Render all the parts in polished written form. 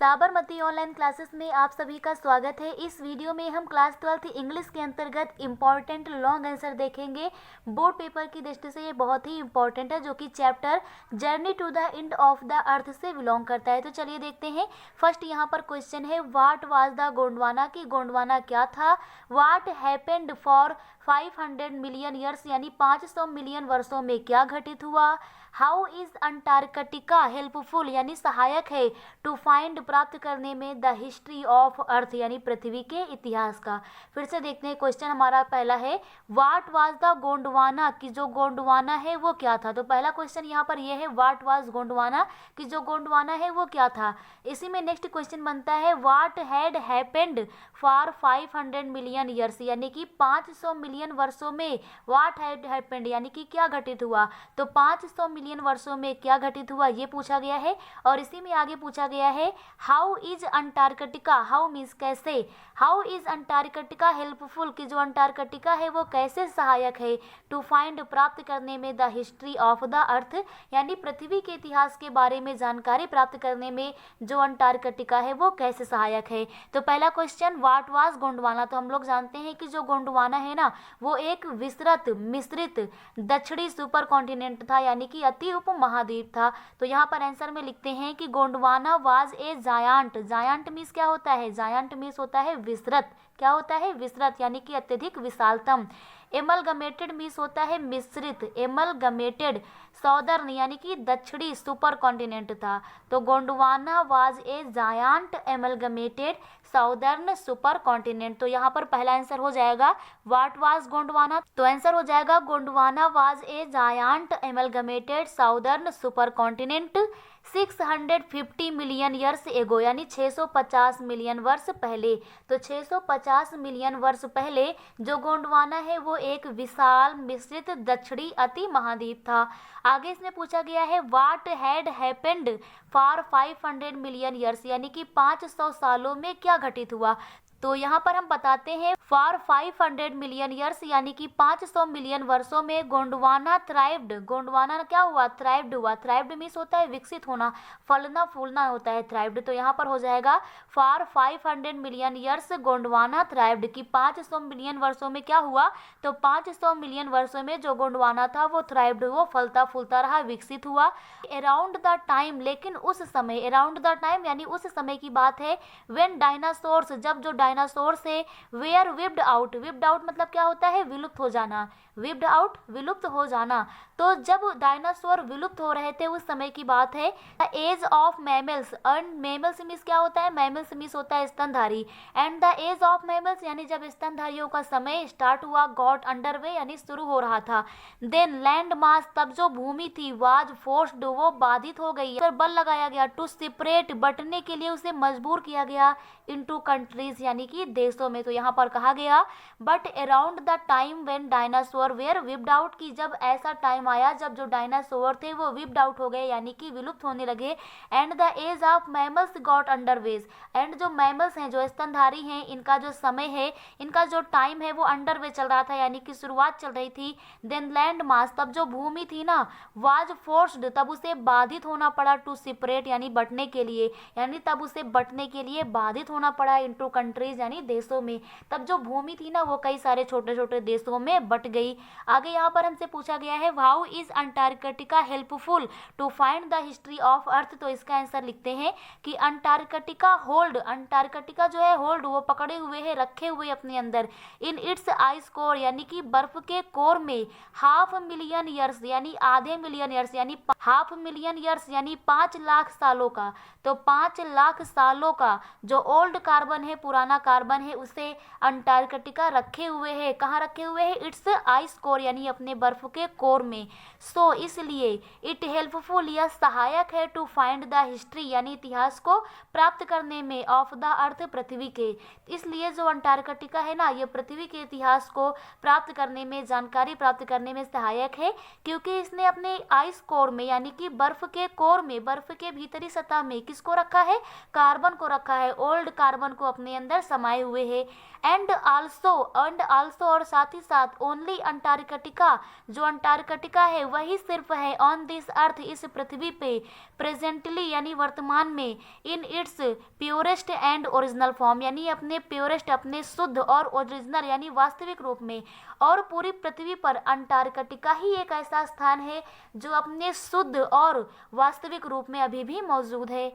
Sabarmati online classes में आप सभी का स्वागत है। इस वीडियो में हम क्लास 12 इंग्लिश के अंतर्गत इम्पॉर्टेंट लॉन्ग आंसर देखेंगे। बोर्ड पेपर की दृष्टि से ये बहुत ही इंपॉर्टेंट है, जो कि chapter journey to the end of the earth से बिलोंग करता है। तो चलिए देखते हैं। फर्स्ट यहाँ पर क्वेश्चन है, व्हाट वाज द गोंडवाना, की गोंडवाना क्या था। What happened for 500 million years, यानी 500 मिलियन वर्षों में क्या घटित हुआ। हाउ इज अंटार्कटिका हेल्पफुल, यानी सहायक है, टू फाइंड प्राप्त करने में द हिस्ट्री ऑफ अर्थ, यानी पृथ्वी के इतिहास का। फिर से देखते हैं। क्वेश्चन हमारा पहला है, व्हाट वाज द गोंडवाना, की जो गोंडवाना है वो क्या था। तो पहला क्वेश्चन यहाँ पर यह है, व्हाट वाज गोंडवाना, की जो गोंडवाना है वो क्या था। इसी में नेक्स्ट क्वेश्चन बनता है, what had happened for 500 million years, यानी कि 500 मिलियन वर्षों में व्हाट हैड हैपेंड, यानी कि क्या घटित हुआ। तो 500 मिलियन वर्षों में क्या घटित हुआ ये पूछा गया है। और इसी में आगे पूछा गया है, how is Antarctica, how means कैसे, हाउ इज अंटार्कटिका हेल्पफुल, की जो अंटार्कटिका है वो कैसे सहायक है, टू फाइंड प्राप्त करने में द हिस्ट्री ऑफ द अर्थ, यानी पृथ्वी के इतिहास के बारे में जानकारी प्राप्त करने में जो अंटार्कटिका है वो कैसे सहायक है। तो पहला क्वेश्चन, व्हाट वाज गोंडवाना। तो हम लोग जानते हैं कि जो गोंडवाना है ना, वो एक विस्तृत मिश्रित दक्षिणी सुपर कॉन्टिनेंट था, यानी कि अति उप महाद्वीप था। तो यहाँ पर आंसर में लिखते हैं कि Gondwana was a giant. Giant means क्या होता है, जायंट मीन्स होता है विस्तृत। क्या होता है, विस्तृत, यानी कि अत्यधिक विशालतम। एमलगमेटेड मीन्स होता है मिश्रित। एमलगमेटेड सौदर्न, यानी कि दक्षिणी सुपर कॉन्टिनेंट था। तो Gondwana was a giant amalgamated southern super continent. तो यहाँ पर पहला आंसर हो जाएगा व्हाट वाज गोंडवाना। तो आंसर हो जाएगा Gondwana was a giant amalgamated southern super continent 650 million years ago, यानी 650 मिलियन वर्ष पहले। तो 650 मिलियन वर्ष पहले जो गोंडवाना है वो एक विशाल मिश्रित दक्षिणी अति महाद्वीप था। आगे इसमें पूछा गया है, what had happened for 500 million years, यानी कि 500 सालों में क्या घटित हुआ। तो यहाँ पर हम बताते हैं, फॉर 500 मिलियन ईयर्स, यानी कि 500 मिलियन वर्षों में गोंडवाना थ्राइव्ड। गोंडवाना क्या हुआ, थ्राइव्ड हुआ। थ्राइव्ड मीन्स होता है विकसित होना, फलना फूलना होता है थ्राइव्ड। तो यहाँ पर हो जाएगा for 500 million years Gondwana thrived, की 500 मिलियन वर्षों में क्या हुआ। तो 500 मिलियन वर्षों में जो गोंडवाना था वो थ्राइव्ड, वो फलता फूलता रहा, विकसित हुआ। अराउंड द टाइम, लेकिन उस समय, अराउंड द टाइम यानी उस समय की बात है, व्हेन डायनासोर्स, जब जो डायनासोर से were wiped out. Wiped out मतलब क्या होता है, विलुप्त हो जाना। विप्ड आउट विलुप्त हो जाना। तो जब डायनासोर विलुप्त हो रहे थे उस समय की बात है। The age of mammals, and mammals means क्या होता है, मैमल्स मीन्स होता है स्तनधारी। And the age of mammals, यानी जब स्तनधारियों का समय स्टार्ट हुआ, गॉट अंडरवे, यानी शुरू हो रहा था। देन लैंड मास, तब जो भूमि थी, वाज फोर्स्ड, वो बाधित हो गई, पर बल लगाया गया। टू सेपरेट, बंटने के लिए उसे मजबूर किया गया। इनटू कंट्रीज, यानी कि देशों में। तो यहाँ पर कहा गया, but around the time when dinosaur were wiped out, की जब ऐसा टाइम आया जब जो डायनासोर थे वो विप्ड आउट हो गए, यानी कि विलुप्त होने लगे। And the age of mammals got underway, and जो मैमल्स हैं, जो स्तनधारी हैं, इनका जो समय है, इनका जो टाइम है वो अंडरवे चल रहा था, यानी कि शुरुआत चल रही थी। देन लैंड मास, तब जो भूमि थी ना, वाज फोर्स्ड, तब उसे बाधित होना पड़ा। टू सेपरेट, यानी बंटने के लिए, यानी तब उसे बंटने के लिए बाधित होना पड़ा। इनटू कंट्रीज, यानी देशों में। तब जो भूमि थी ना वो कई सारे छोटे छोटे देशों में बट गई। आगे यहाँ पर हमसे पूछा गया है, how is Antarctica helpful to find the history of earth. तो इसका आंसर लिखते हैं कि अंटार्कटिका होल्ड, अंटार्कटिका जो है होल्ड, वो पकड़े हुए है, रखे हुए अपने अंदर, इन इट्स आइस कोर, यानी कि बर्फ के कोर में, 500 मिलियन ईयर्स, यानी आधे मिलियन ईयर्स, यानी 500 मिलियन ईयर्स, यानी 5 लाख सालों का। तो 5 लाख सालों का जो ओल्ड कार्बन है, पुराना कार्बन है, उसे अंटार्कटिका रखे हुए है। कहाँ रखे हुए है, इट्स आइस कोर, यानी अपने बर्फ के कोर में। सो इसलिए इट हेल्पफुल, यह सहायक है, टू फाइंड द हिस्ट्री, यानी इतिहास को प्राप्त करने में, ऑफ द अर्थ, पृथ्वी के। इसलिए जो अंटार्कटिका है ना, यह पृथ्वी के इतिहास को प्राप्त करने में, जानकारी प्राप्त करने में सहायक है, क्योंकि इसने अपने आइस कोर में, यानी कि बर्फ के कोर में, बर्फ के भीतरी सतह में किसको रखा है, कार्बन को रखा है, ओल्ड कार्बन को अपने अंदर समाये हुए हैं। एंड आल्सो और साथ ही साथ ओनली अंटार्कटिका, जो अंटार्कटिका है वही सिर्फ है ऑन दिस अर्थ, इस पृथ्वी पे, प्रेजेंटली यानी वर्तमान में, in its purest and original form, यानी अपने प्योरेस्ट, अपने शुद्ध और ओरिजिनल यानी वास्तविक रूप में। और पूरी पृथ्वी पर अंटार्कटिका ही एक ऐसा स्थान है जो अपने शुद्ध और वास्तविक रूप में अभी भी मौजूद है।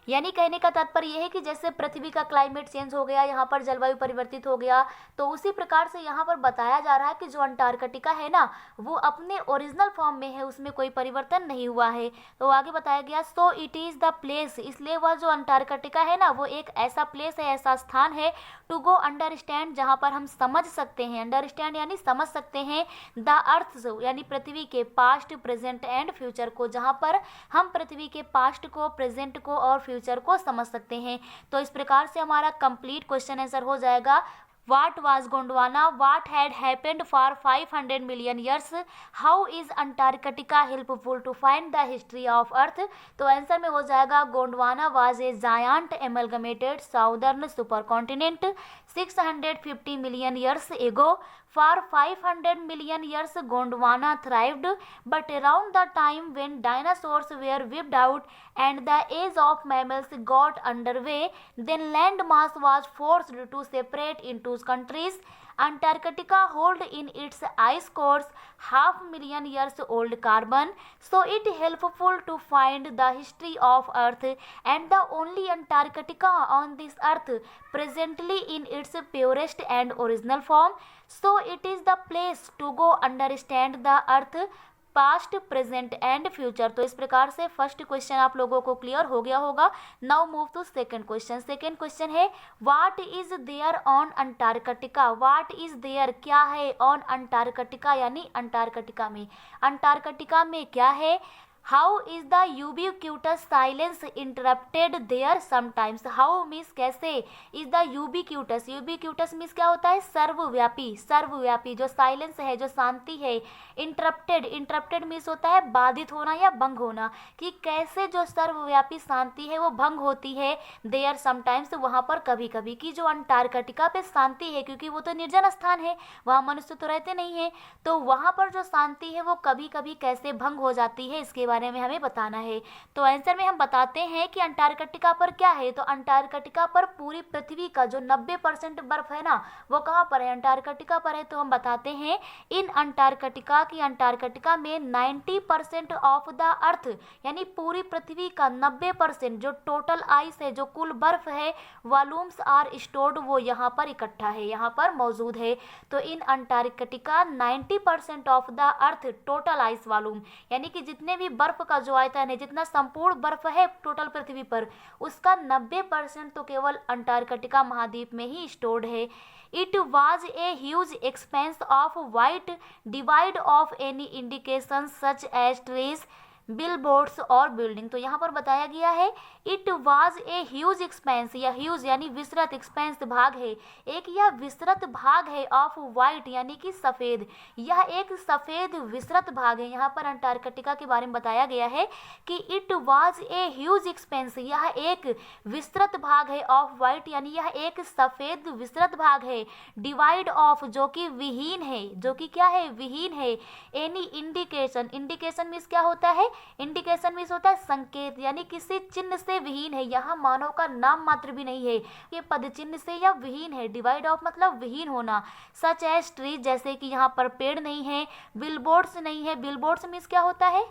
यानी कहने का तात्पर्य यह है कि जैसे पृथ्वी का क्लाइमेट चेंज हो गया, यहाँ पर जलवायु परिवर्तित हो गया, तो उसी प्रकार से यहाँ पर बताया जा रहा है कि जो अंटार्कटिका है ना, वो अपने ओरिजिनल फॉर्म में है, उसमें कोई परिवर्तन नहीं हुआ है। तो आगे बताया गया, so it is the place, इसलिए वह जो अंटार्कटिका है ना, वो एक ऐसा प्लेस है, ऐसा स्थान है, टू गो अंडरस्टैंड, जहाँ पर हम समझ सकते हैं, अंडरस्टैंड यानी समझ सकते हैं, द अर्थ यानी पृथ्वी के पास्ट, प्रेजेंट एंड फ्यूचर को, जहाँ पर हम पृथ्वी के पास्ट को, प्रेजेंट को और फ्यूचर को समझ सकते हैं। तो इस प्रकार से हमारा कंप्लीट क्वेश्चन आंसर हो जाएगा। What was Gondwana? What had happened for 500 million years? How is Antarctica helpful to find the history of Earth? तो आंसर में हो जाएगा Gondwana was a giant amalgamated southern supercontinent 650 million years ago. For 500 million years Gondwana thrived, but around the time when dinosaurs were wiped out and the age of mammals got underway, then land mass was forced to separate into countries. Antarctica hold in its ice cores 500,000 years old carbon, so it helpful to find the history of Earth, and the only Antarctica on this Earth presently in its purest and original form. So it is the place to go understand the Earth past, present and future. तो इस प्रकार से first question आप लोगों को clear हो गया होगा। Now move to second question. Second question है what is there on Antarctica. What is there क्या है ऑन अंटार्कटिका यानी अंटार्कटिका में। अंटार्कटिका में क्या है। How is the ubiquitous silence interrupted there sometimes. How means कैसे, is the ubiquitous, ubiquitous means क्या होता है सर्वव्यापी, सर्वव्यापी जो साइलेंस है, जो शांति है। इंटरप्टेड, इंटरप्टेड मीन्स होता है बाधित होना या भंग होना, कि कैसे जो सर्वव्यापी शांति है वो भंग होती है देयर समटाइम्स, वहाँ पर कभी कभी। कि जो अंटार्कटिका पे शांति है, क्योंकि वो तो निर्जन स्थान है, वहाँ मनुष्य तो रहते नहीं है, तो वहाँ पर जो शांति है वो कभी कभी कैसे भंग हो जाती है, इसके बारे में हमें बताना है। तो आंसर में हम बताते हैं कि अंटार्कटिका पर क्या है। तो अंटार्कटिका पर पूरी पृथ्वी का जो 90% बर्फ है ना, वो कहाँ पर है, अंटार्कटिका पर है। तो हम बताते हैं इन अंटार्कटिका की, अंटार्कटिका में 90% ऑफ द अर्थ यानी पूरी पृथ्वी का 90% जो टोटल आइस है, जो कुल बर्फ है, वॉल्यूम्स आर स्टोर्ड, वो यहाँ पर इकट्ठा है, यहाँ पर मौजूद है। तो इन Antarctica 90% of the earth total ice volume, यानी कि जितने भी बर्फ का जो आयतन है, जितना संपूर्ण बर्फ है टोटल पृथ्वी पर, उसका 90% तो केवल अंटार्कटिका महाद्वीप में ही स्टोर्ड है। It was a huge expanse of white divide of any indication such as trees, billboards और बिल्डिंग। तो यहाँ पर बताया गया है it was a huge expanse, या ह्यूज यानी विस्तृत, एक्सपेंस भाग है, एक यह विस्तृत भाग है ऑफ वाइट यानी कि सफ़ेद, यह एक सफ़ेद विस्तृत भाग है। यहाँ पर अंटार्कटिका के बारे में बताया गया है कि it was a huge expense, यह एक विस्तृत भाग है ऑफ वाइट यानी यह एक सफ़ेद विस्तृत भाग है, डिवाइड ऑफ जो कि विहीन है, जो कि क्या है विहीन है, एनी इंडिकेशन, इंडिकेशन मीन्स क्या होता है, इंडिकेशन मीन्स होता है संकेत, यानी किसी चिन्ह से विहीन है, यहाँ मानव का नाम मात्र भी नहीं है, ये पद चिन्ह से या विहीन है। डिवाइड ऑफ मतलब विहीन होना, सच एज ट्री जैसे कि यहाँ पर पेड़ नहीं है, बिलबोर्ड्स नहीं है, बिलबोर्ड्स मीन्स क्या होता है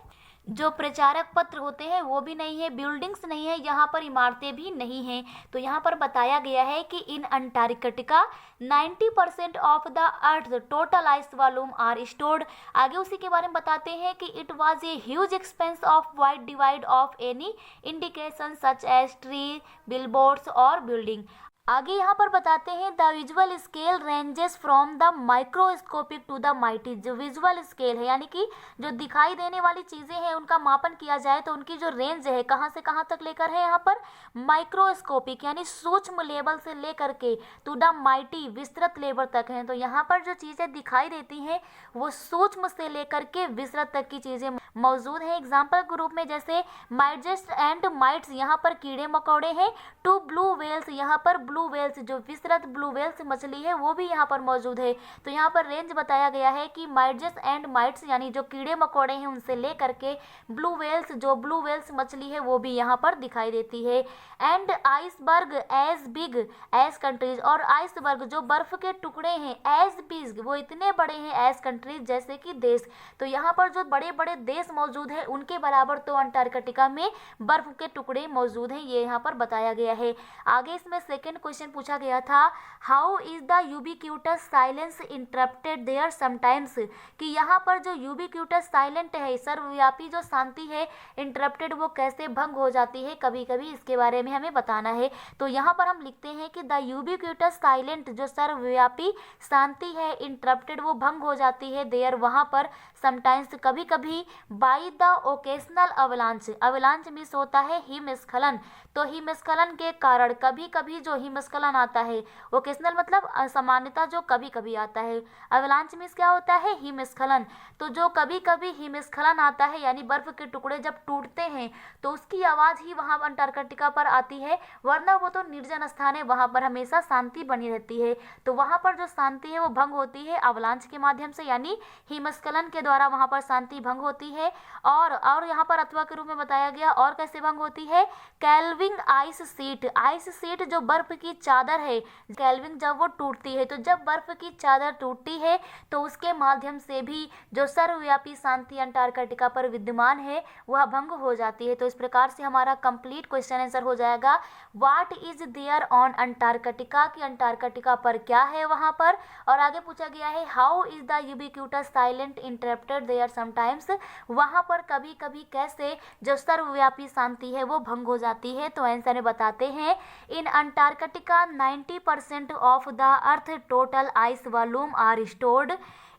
जो प्रचारक पत्र होते हैं वो भी नहीं है, बिल्डिंग्स नहीं है, यहाँ पर इमारतें भी नहीं हैं। तो यहाँ पर बताया गया है कि in Antarctica 90% of the earth total ice volume are stored. आगे उसी के बारे में बताते हैं कि it was a huge expanse of wide divide of any indication such as tree, billboards और बिल्डिंग। आगे यहाँ पर बताते हैं the visual scale ranges from the microscopic to the mighty. जो विजुअल स्केल है यानी कि जो दिखाई देने वाली चीज़ें हैं उनका मापन किया जाए तो उनकी जो रेंज है कहाँ से कहाँ तक लेकर है, यहाँ पर माइक्रोस्कोपिक यानी सूक्ष्म लेवल से लेकर के टू द माइटी विस्तृत लेवल तक हैं। तो यहाँ पर जो चीज़ें दिखाई देती हैं वो सूक्ष्म से लेकर के विस्तृत तक की चीज़ें मौजूद हैं। एग्जाम्पल के रूप में जैसे माइटजेस्ट एंड माइट्स, यहाँ पर कीड़े मकोड़े हैं। टू ब्लू वेल्स, यहाँ पर ब्लू वेल्स जो विसरत ब्लू वेल्स मछली है वो भी यहाँ पर मौजूद है। तो यहाँ पर रेंज बताया गया है कि माइटजेस्ट एंड माइट्स यानी जो कीड़े मकोड़े हैं उनसे लेकर के ब्लू वेल्स जो ब्लू वेल्स मछली है वो भी यहाँ पर दिखाई देती है। And iceberg as big as countries, और आइसबर्ग जो बर्फ के टुकड़े हैं एज बिग वो इतने बड़े हैं एज कंट्रीज जैसे कि देश। तो यहाँ पर जो बड़े बड़े देश मौजूद है उनके बराबर तो अंटार्कटिका में बर्फ के टुकड़े मौजूद हैं, ये यहाँ पर बताया गया है। आगे इसमें सेकेंड क्वेश्चन पूछा गया था, how is the ubiquitous silence interrupted there sometimes, कि यहाँ पर जो यूबिक्यूटस साइलेंट है सर्वव्यापी जो शांति है इंटरप्टेड वो कैसे भंग हो जाती है कभी कभी, इसके बारे में हमें बताना है। तो यहाँ पर हम लिखते हैं कि द यूबिक्यूटस साइलेंट जो सर्वव्यापी शांति है इंटरप्टेड वो भंग हो जाती है देयर वहाँ पर समटाइम्स कभी कभी by the occasional avalanche, avalanche miss होता है हिमस्खलन, तो हिमस्खलन के कारण कभी कभी जो हिमस्खलन आता है, ओकेशनल मतलब सामान्यतः जो कभी कभी आता है, अवलांच मिस क्या होता है हिमस्खलन। तो जो कभी कभी हिमस्खलन आता है यानी बर्फ के टुकड़े जब टूटते हैं तो उसकी आवाज़ ही वहाँ अंटार्कटिका पर आती है, वरना वो तो निर्जन स्थान है वहाँ पर हमेशा शांति बनी रहती है। तो वहाँ पर जो शांति है वो भंग होती है अवलांच के माध्यम से यानी हिमस्खलन के द्वारा वहाँ पर शांति भंग होती है। और यहाँ पर अथवा के रूप में बताया गया और कैसे भंग होती है, कैल्विंग आइस शीट, आइस शीट जो बर्फ की चादर है, कैल्विंग जब वो टूटती है तो जब बर्फ की चादर टूटती है तो उसके माध्यम से भी जो सर्वव्यापी शांति अंटार्कटिका पर विद्यमान है वह भंग हो जाती है। तो इस प्रकार से हमारा कंप्लीट क्वेश्चन आंसर हो जाएगा what is there on Antarctica, कि अंटार्कटिका पर क्या है वहाँ पर। और आगे पूछा गया है how is the ubiquitous silent interrupted there sometimes, वहाँ पर कभी कभी कैसे जो सर्वव्यापी शांति है वो भंग हो जाती है। तो आंसर में बताते हैं in Antarctica 90% of the earth total ice volume are stored,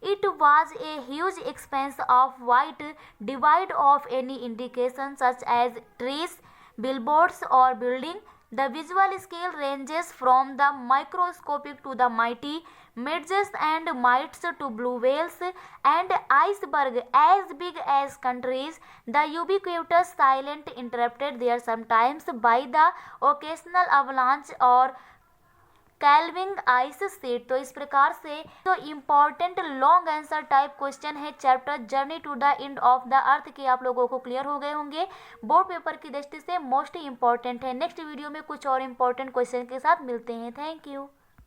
it was a huge expanse of white divide of any indication such as trees, billboards or building. The visual scale ranges from the microscopic to the mighty, midges and mites to blue whales and iceberg as big as countries. The ubiquitous silent interrupted there sometimes by the occasional avalanche or calving ice sheet. तो इस प्रकार से जो important long answer type question है chapter journey to the end of the earth के आप लोगों को क्लियर हो गए होंगे, बोर्ड पेपर की दृष्टि से मोस्ट इंपॉर्टेंट है। नेक्स्ट वीडियो में कुछ और इम्पोर्टेंट क्वेश्चन के साथ मिलते हैं। Thank you.